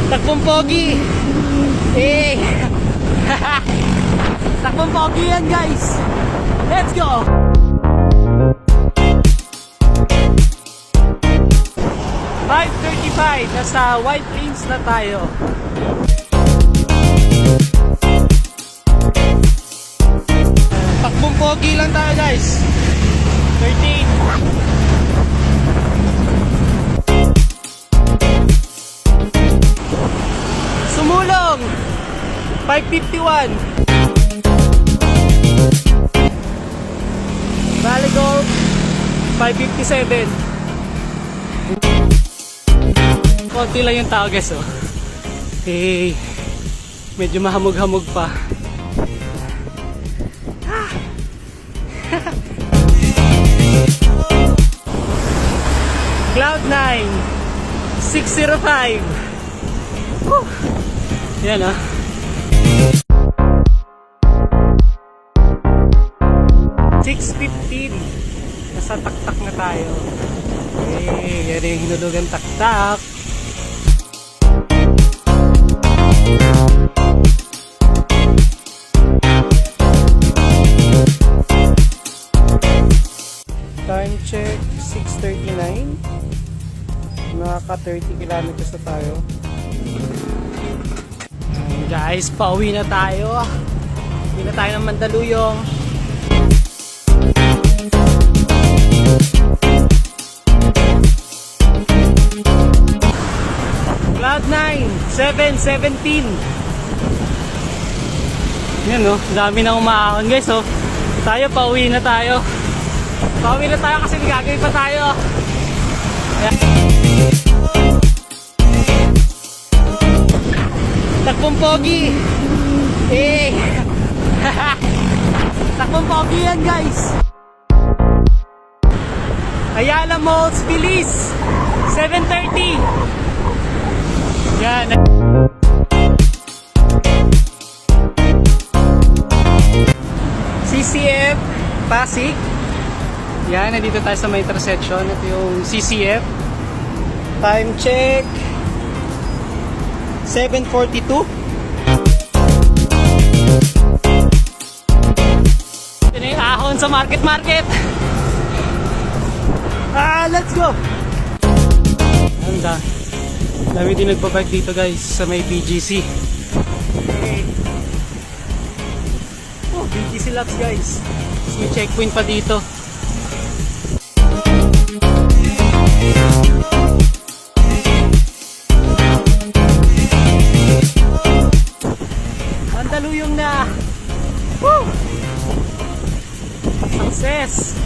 Takbong pogi. Eh. Takbong pogi yan, guys. Let's go. .5:35, nasa White Plains na tayo. Takbong pogi lang tayo, guys. 13. Sumulong 5:51. Valley Gold 5:57. Konti lang yung tao, guys, oh. Eh, medyo mahamog-hamog pa. Cloud9 605. Whew. Yan, ah. .615. Nasa taktak na tayo. Eh, yan yung hinulugan taktak. Time check 6:39. Nakaka 30 kilometers na tayo. Guys, pauwi na tayo. Pauwi na tayo ng Mandaluyong. Cloud9 7:17. Yan, oh, dami na umaahon, guys, oh. Tayo, pauwi na tayo. Pauwi na tayo kasi gagawin pa tayo. Ayan. Takbong pogi. Eh. Takbong pogi yan, guys. Ayala Malls, Bilis 7:30. Yan. CCF Pasig. Yan, nandito tayo sa may intersection. Ito yung CCF. Time check 7:42. Ito na yung ahon sa market. Let's go. Anda, dami din nagpabike dito, guys, sa may BGC. Okay. Oh, BGC laps, guys. May checkpoint pa dito. Mandaluyong na. Woo! Success!